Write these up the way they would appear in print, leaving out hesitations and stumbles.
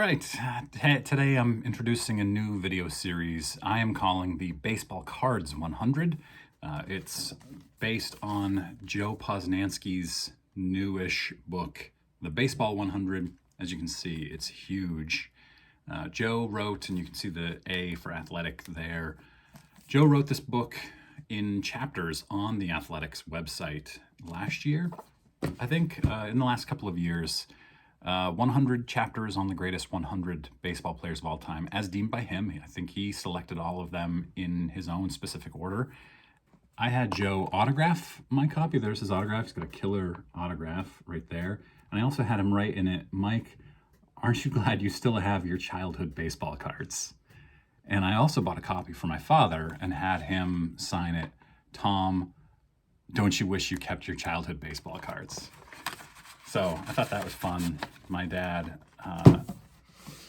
right, today I'm introducing a new video series I am calling the Baseball Cards 100. It's based on Joe Posnanski's newish book, The Baseball 100. As you can see, it's huge. Joe wrote, and you can see the A for athletic there. Joe wrote this book in chapters on the Athletics website last year. I think in the last couple of years, 100 chapters on the greatest 100 baseball players of all time, as deemed by him. I think he selected all of them in his own specific order. I had Joe autograph my copy. There's his autograph. He's got a killer autograph right there. And I also had him write in it, "Mike, aren't you glad you still have your childhood baseball cards?" And I also bought a copy for my father and had him sign it, "Tom, don't you wish you kept your childhood baseball cards?" So I thought that was fun. My dad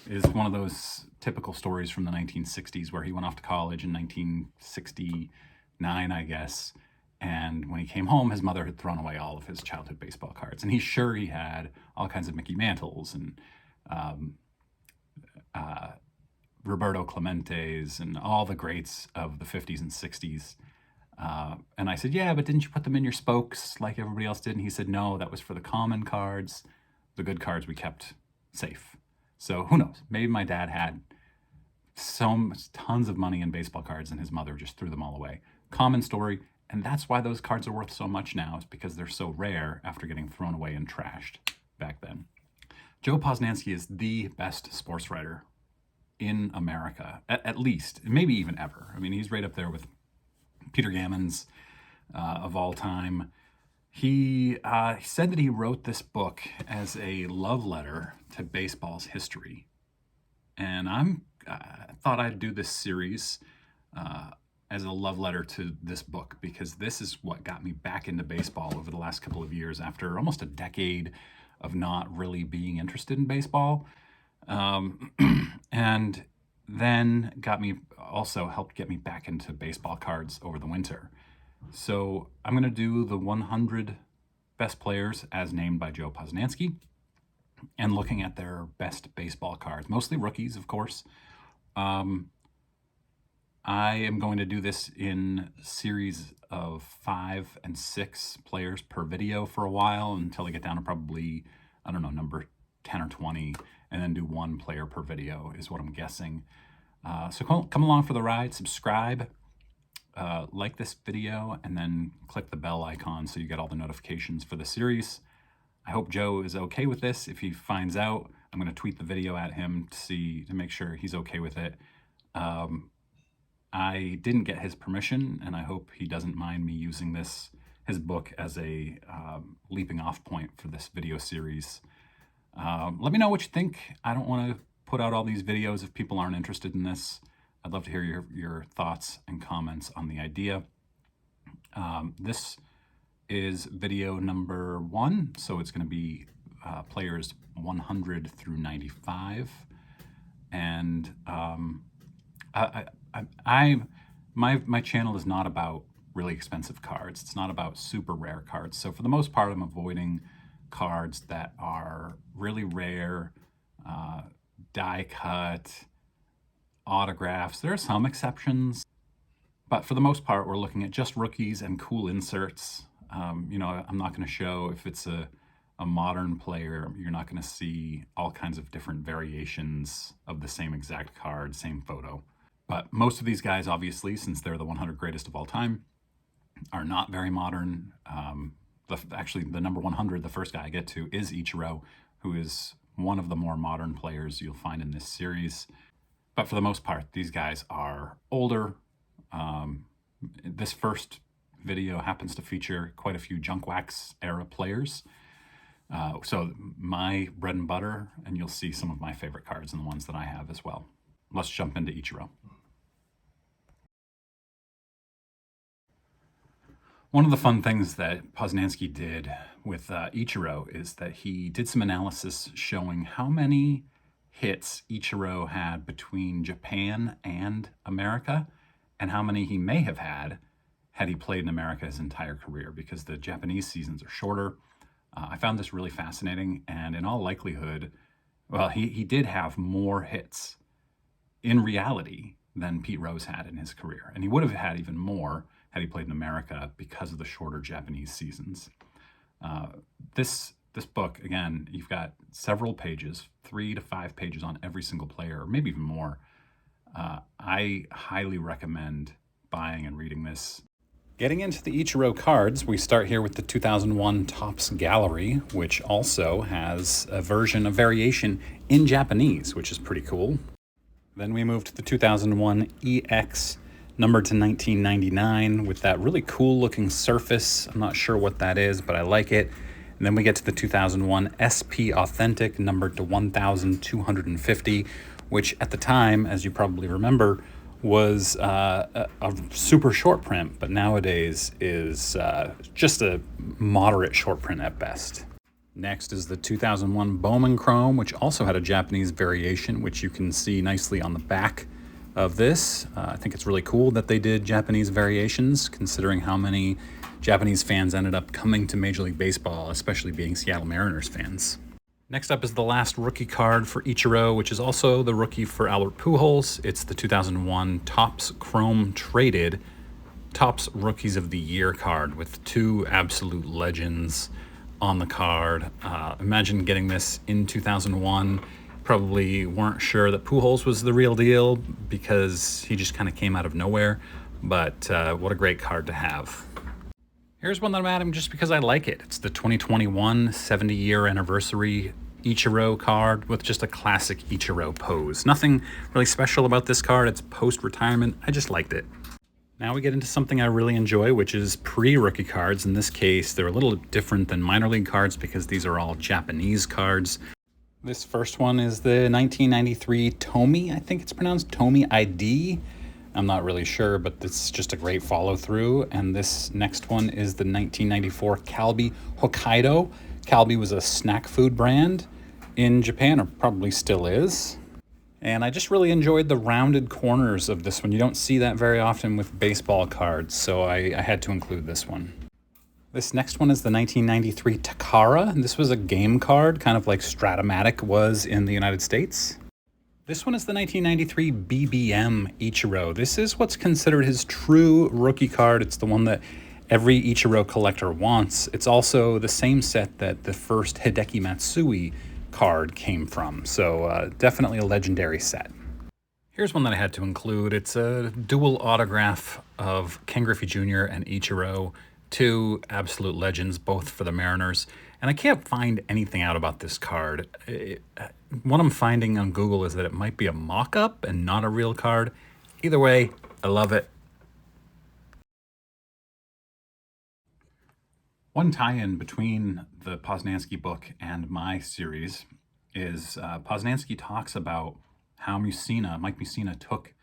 is one of those typical stories from the 1960s where he went off to college in 1969, I guess. And when he came home, his mother had thrown away all of his childhood baseball cards. And he's sure he had all kinds of Mickey Mantles and Roberto Clementes and all the greats of the 50s and 60s. And I said, "Yeah, but didn't you put them in your spokes like everybody else did?" And he said, "No, that was for the common cards. The good cards we kept safe." So who knows? Maybe my dad had tons of money in baseball cards and his mother just threw them all away. Common story. And that's why those cards are worth so much now, is because they're so rare after getting thrown away and trashed back then. Joe Posnanski is the best sports writer in America, at least, maybe even ever. I mean, he's right up there with Peter Gammons of all time. He said that he wrote this book as a love letter to baseball's history. And I thought I'd do this series as a love letter to this book, because this is what got me back into baseball over the last couple of years after almost a decade of not really being interested in baseball. And then helped get me back into baseball cards over the winter. So I'm going to do the 100 best players as named by Joe Posnanski and looking at their best baseball cards, mostly rookies, of course. I am going to do this in series of 5 and 6 players per video for a while until I get down to probably, I don't know, number 10 or 20, and then do 1 player per video is what I'm guessing. So come along for the ride, subscribe, like this video, and then click the bell icon so you get all the notifications for the series. I hope Joe is okay with this. If he finds out, I'm going to tweet the video at him to make sure he's okay with it. I didn't get his permission, and I hope he doesn't mind me using his book as a leaping off point for this video series. Let me know what you think. I don't want to put out all these videos if people aren't interested in this. I'd love to hear your thoughts and comments on the idea. This is video number 1, so it's going to be players 100 through 95. And my channel is not about really expensive cards. It's not about super rare cards. So for the most part, I'm avoiding cards that are really rare, die cut, autographs. There are some exceptions, but for the most part, we're looking at just rookies and cool inserts. I'm not going to show if it's a modern player. You're not going to see all kinds of different variations of the same exact card, same photo. But most of these guys, obviously, since they're the 100 greatest of all time, are not very modern. Actually, the number 100, the first guy I get to, is Ichiro, who is one of the more modern players you'll find in this series. But for the most part, these guys are older. This first video happens to feature quite a few junk wax era players. So my bread and butter, and you'll see some of my favorite cards and the ones that I have as well. Let's jump into Ichiro. One of the fun things that Posnanski did with Ichiro is that he did some analysis showing how many hits Ichiro had between Japan and America, and how many he may have had he played in America his entire career, because the Japanese seasons are shorter. I found this really fascinating, and in all likelihood, Well, he did have more hits in reality than Pete Rose had in his career. And he would have had even more had he played in America because of the shorter Japanese seasons. This book, again, you've got several pages, 3 to 5 pages on every single player, or maybe even more. I highly recommend buying and reading this. Getting into the Ichiro cards, we start here with the 2001 Topps Gallery, which also has a variation in Japanese, which is pretty cool. Then we move to the 2001 EX, numbered to 1999, with that really cool looking surface. I'm not sure what that is, but I like it. And then we get to the 2001 SP Authentic, numbered to 1,250, which at the time, as you probably remember, was a super short print, but nowadays is just a moderate short print at best. Next is the 2001 Bowman Chrome, which also had a Japanese variation, which you can see nicely on the back of this. I think it's really cool that they did Japanese variations, considering how many Japanese fans ended up coming to Major League Baseball, especially being Seattle Mariners fans. Next up is the last rookie card for Ichiro, which is also the rookie for Albert Pujols. It's the 2001 Topps Chrome Traded Topps Rookies of the Year card with 2 absolute legends on the card. Imagine getting this in 2001. Probably weren't sure that Pujols was the real deal because he just kind of came out of nowhere, but what a great card to have. Here's one that I'm adding just because I like it. It's the 2021 70-year anniversary Ichiro card with just a classic Ichiro pose. Nothing really special about this card. It's post-retirement. I just liked it. Now we get into something I really enjoy, which is pre-rookie cards. In this case, they're a little different than minor league cards because these are all Japanese cards. This first one is the 1993 Tomy, I think it's pronounced Tomy ID. I'm not really sure, but this is just a great follow-through. And this next one is the 1994 Calbee Hokkaido. Calbee was a snack food brand in Japan, or probably still is. And I just really enjoyed the rounded corners of this one. You don't see that very often with baseball cards, so I had to include this one. This next one is the 1993 Takara, and this was a game card, kind of like Stratomatic was in the United States. This one is the 1993 BBM Ichiro. This is what's considered his true rookie card. It's the one that every Ichiro collector wants. It's also the same set that the first Hideki Matsui card came from, so definitely a legendary set. Here's one that I had to include. It's a dual autograph of Ken Griffey Jr. and Ichiro, 2 absolute legends, both for the Mariners. And I can't find anything out about this card. What I'm finding on Google is that it might be a mock-up and not a real card. Either way, I love it. One tie-in between the Posnanski book and my series is Posnanski talks about how Mike Mussina took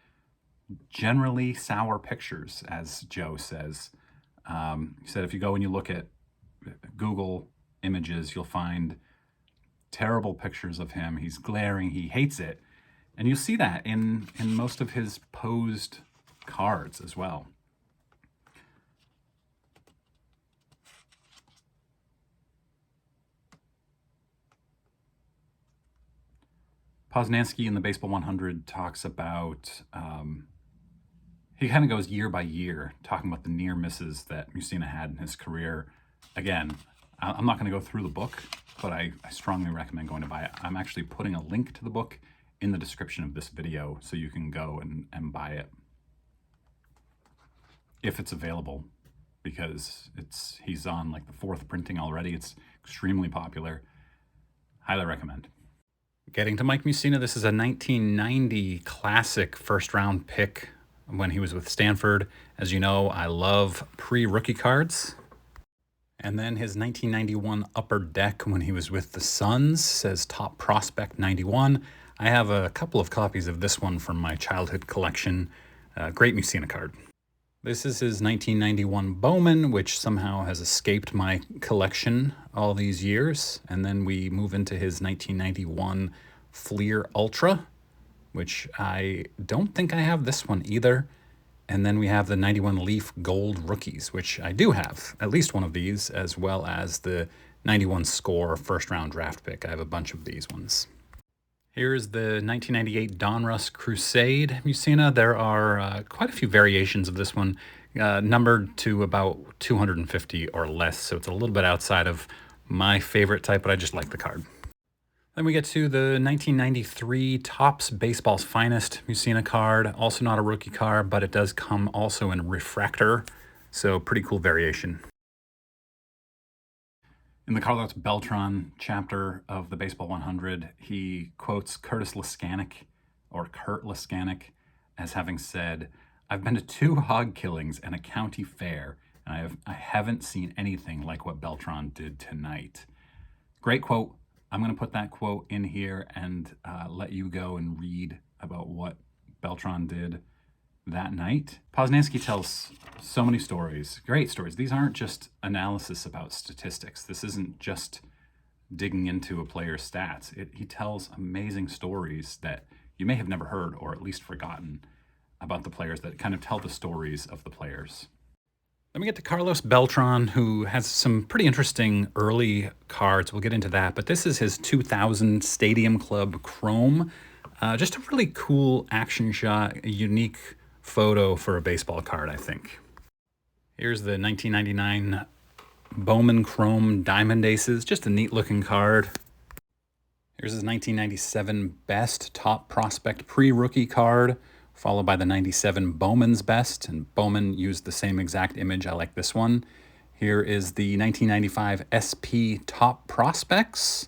generally sour pictures, as Joe says. He said if you go and you look at Google images, you'll find terrible pictures of him. He's glaring, he hates it. And you'll see that in most of his posed cards as well. Posnanski in the Baseball 100 talks about, he kind of goes year by year, talking about the near misses that Mussina had in his career. Again, I'm not going to go through the book, but I strongly recommend going to buy it. I'm actually putting a link to the book in the description of this video so you can go and buy it if it's available, because he's on like the 4th printing already. It's extremely popular. Highly recommend. Getting to Mike Mussina, this is a 1990 classic first-round pick when he was with Stanford. As you know, I love pre-rookie cards. And then his 1991 Upper Deck when he was with the Suns says Top Prospect 91. I have a couple of copies of this one from my childhood collection. Great Mussina card. This is his 1991 Bowman, which somehow has escaped my collection all these years. And then we move into his 1991 Fleer Ultra, which I don't think I have this one either. And then we have the 91 Leaf Gold Rookies, which I do have, at least one of these, as well as the 91 Score first-round draft pick. I have a bunch of these ones. Here's the 1998 Donruss Crusade Mussina. There are quite a few variations of this one, numbered to about 250 or less, so it's a little bit outside of my favorite type, but I just like the card. Then we get to the 1993 Topps Baseball's Finest Mussina card. Also not a rookie card, but it does come also in refractor, so pretty cool variation. In the Carlos Beltran chapter of the Baseball 100, he quotes Curtis Laskanik, or Kurt Laskanik, as having said, "I've been to 2 hog killings and a county fair, and I haven't seen anything like what Beltran did tonight." Great quote. I'm going to put that quote in here and let you go and read about what Beltran did that night. Posnanski tells so many stories, great stories. These aren't just analysis about statistics. This isn't just digging into a player's stats. He tells amazing stories that you may have never heard or at least forgotten about the players, that kind of tell the stories of the players. Then we get to Carlos Beltran, who has some pretty interesting early cards. We'll get into that, but this is his 2000 Stadium Club Chrome. Just a really cool action shot, a unique photo for a baseball card, I think. Here's the 1999 Bowman Chrome Diamond Aces, just a neat looking card. Here's his 1997 Best Top Prospect Pre-Rookie card, followed by the 97 Bowman's Best, and Bowman used the same exact image. I like this one. Here is the 1995 SP Top Prospects.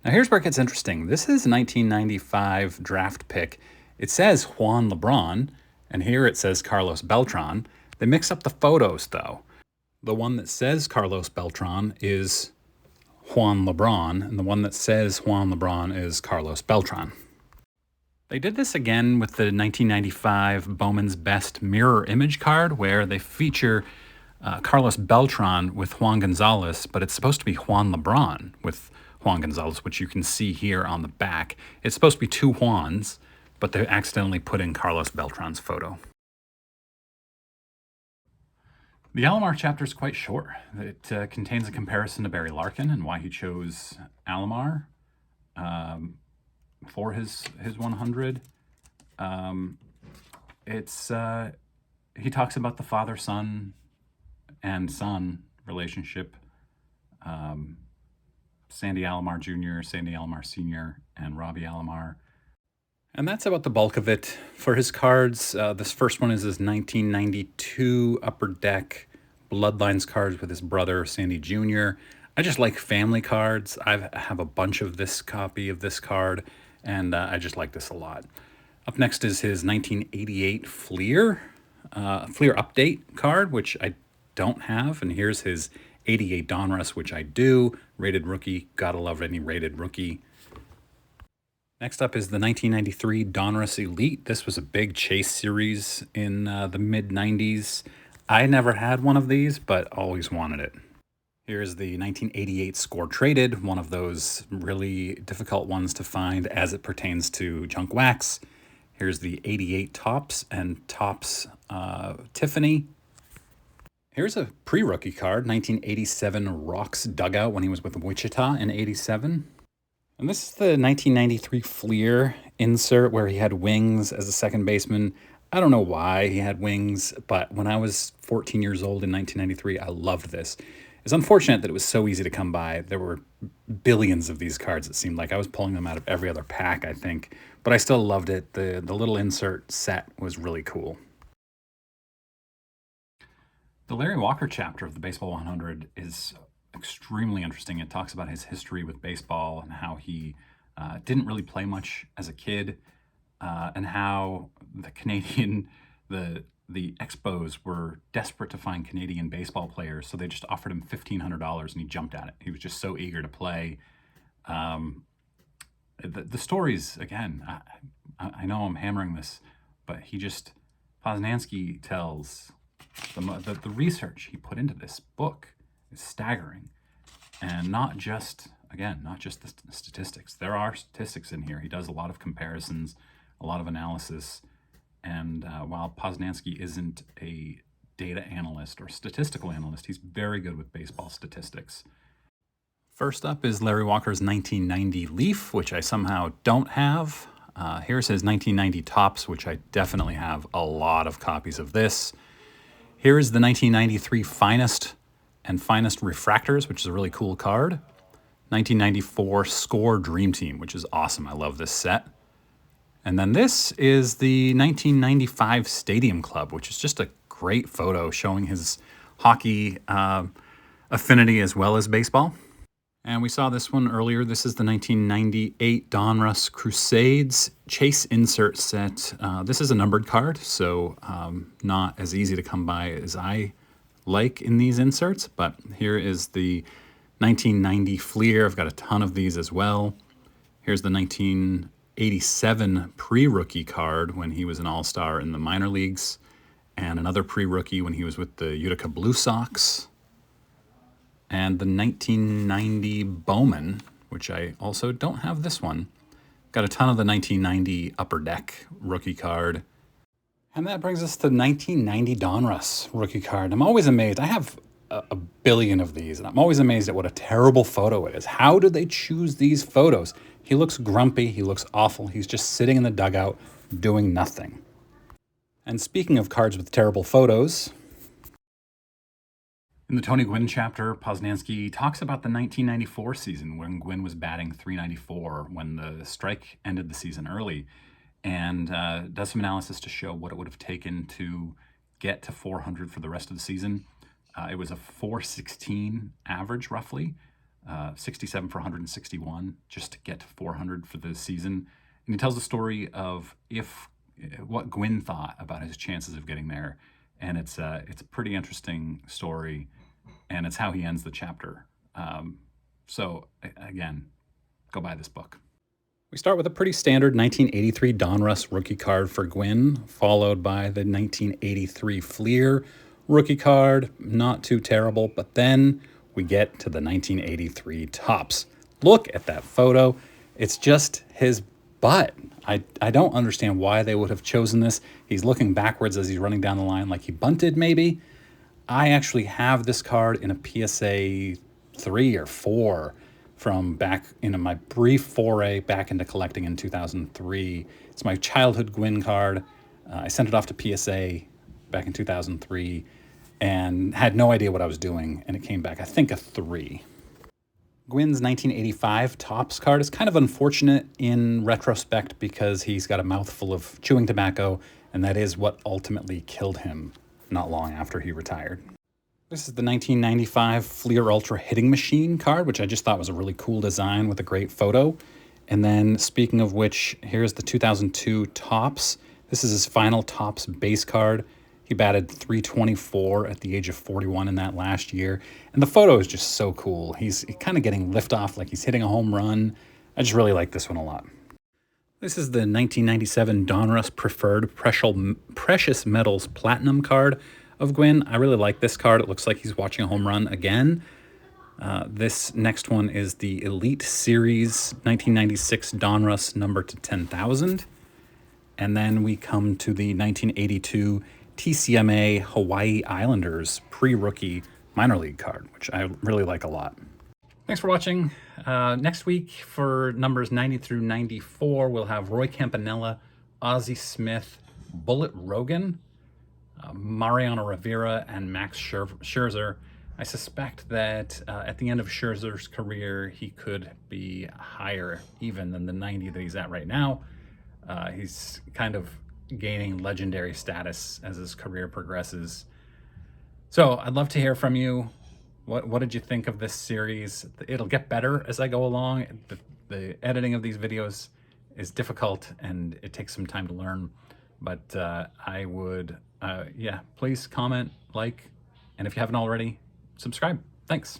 Now here's where it gets interesting. This is a 1995 draft pick. It says Juan LeBron, and here it says Carlos Beltran. They mix up the photos, though. The one that says Carlos Beltran is Juan LeBron, and the one that says Juan LeBron is Carlos Beltran. They did this again with the 1995 Bowman's Best Mirror Image card, where they feature Carlos Beltran with Juan Gonzalez, but it's supposed to be Juan LeBron with Juan Gonzalez, which you can see here on the back. It's supposed to be 2 Juans, but they accidentally put in Carlos Beltran's photo. The Alomar chapter is quite short. It contains a comparison to Barry Larkin and why he chose Alomar for his 100. He talks about the father-son and son relationship. Sandy Alomar Jr., Sandy Alomar Sr., and Robbie Alomar. And that's about the bulk of it. For his cards, this first one is his 1992 Upper Deck Bloodlines cards with his brother, Sandy Jr. I just like family cards. I have a bunch of this copy of this card, and I just like this a lot. Up next is his 1988 Fleer Update card, which I don't have, and here's his 88 Donruss, which I do. Rated rookie, gotta love any rated rookie. Next up is the 1993 Donruss Elite. This was a big chase series in the mid-90s. I never had one of these, but always wanted it. Here's the 1988 Score Traded, one of those really difficult ones to find as it pertains to junk wax. Here's the 88 Topps and Topps Tiffany. Here's a pre-rookie card, 1987 Rocks Dugout when he was with Wichita in 87. And this is the 1993 Fleer insert where he had wings as a second baseman. I don't know why he had wings, but when I was 14 years old in 1993, I loved this. It's unfortunate that it was so easy to come by. There were billions of these cards, it seemed like. I was pulling them out of every other pack, I think. But I still loved it. The little insert set was really cool. The Larry Walker chapter of the Baseball 100 is extremely interesting. It talks about his history with baseball and how he didn't really play much as a kid, and how the Expos were desperate to find Canadian baseball players, so they just offered him $1,500 and he jumped at it. He was just so eager to play. The stories, again, I know I'm hammering this, but Posnanski tells the research he put into this book is staggering. And not just the statistics. There are statistics in here. He does a lot of comparisons, a lot of analysis. And while Posnanski isn't a data analyst or statistical analyst, he's very good with baseball statistics. First up is Larry Walker's 1990 Leaf, which I somehow don't have. Here's his 1990 Topps, which I definitely have a lot of copies of this. Here is the 1993 Finest and Finest Refractors, which is a really cool card. 1994 Score Dream Team, which is awesome. I love this set. And then this is the 1995 Stadium Club, which is just a great photo showing his hockey affinity as well as baseball. And we saw this one earlier. This is the 1998 Donruss Crusades Chase Insert Set. This is a numbered card, so not as easy to come by as I like in these inserts. But here is the 1990 Fleer. I've got a ton of these as well. Here's the 1987 pre-rookie card when he was an all-star in the minor leagues, and another pre-rookie when he was with the Utica Blue Sox. And the 1990 Bowman, which I also don't have this one. Got a ton of the 1990 Upper Deck rookie card. And that brings us to 1990 Donruss rookie card. I'm always amazed. I have a billion of these, and I'm always amazed at what a terrible photo it is. How did they choose these photos? He looks grumpy. He looks awful. He's just sitting in the dugout doing nothing. And speaking of cards with terrible photos, in the Tony Gwynn chapter, Posnanski talks about the 1994 season when Gwynn was batting .394 when the strike ended the season early, and does some analysis to show what it would have taken to get to 400 for the rest of the season. It was a .416 average, roughly, 67 for 161, just to get to 400 for the season. And he tells the story of what Gwynn thought about his chances of getting there. And it's a pretty interesting story, and it's how he ends the chapter. So again, go buy this book. We start with a pretty standard 1983 Donruss rookie card for Gwynn, followed by the 1983 Fleer rookie card. Not too terrible, but then we get to the 1983 Topps. Look at that photo. It's just his butt. I don't understand why they would have chosen this. He's looking backwards as he's running down the line like he bunted, maybe. I actually have this card in a PSA 3 or 4 from back in my brief foray back into collecting in 2003. It's my childhood Gwynn card. I sent it off to PSA back in 2003 and had no idea what I was doing, and it came back, I think, a 3. Gwynn's 1985 Topps card is kind of unfortunate in retrospect because he's got a mouthful of chewing tobacco, and that is what ultimately killed him not long after he retired. This is the 1995 Fleer Ultra Hitting Machine card, which I just thought was a really cool design with a great photo. And then, speaking of which, here's the 2002 Topps. This is his final Topps base card. He batted .324 at the age of 41 in that last year. And the photo is just so cool. He's kind of getting liftoff like he's hitting a home run. I just really like this one a lot. This is the 1997 Donruss Preferred Precious Metals Platinum card of Gwynn. I really like this card. It looks like he's watching a home run again. This next one is the Elite Series 1996 Donruss number to 10,000. And then we come to the 1982 TCMA Hawaii Islanders pre-rookie minor league card, which I really like a lot. Thanks for watching. Next week for numbers 90 through 94, we'll have Roy Campanella, Ozzie Smith, Bullet Rogan, Mariano Rivera, and Max Scherzer. I suspect that at the end of Scherzer's career, he could be higher even than the 90 that he's at right now. He's kind of gaining legendary status as his career progresses. So I'd love to hear from you. What did you think of this series? It'll get better as I go along. The editing of these videos is difficult and it takes some time to learn. But I would, please comment, like, and if you haven't already, subscribe. Thanks.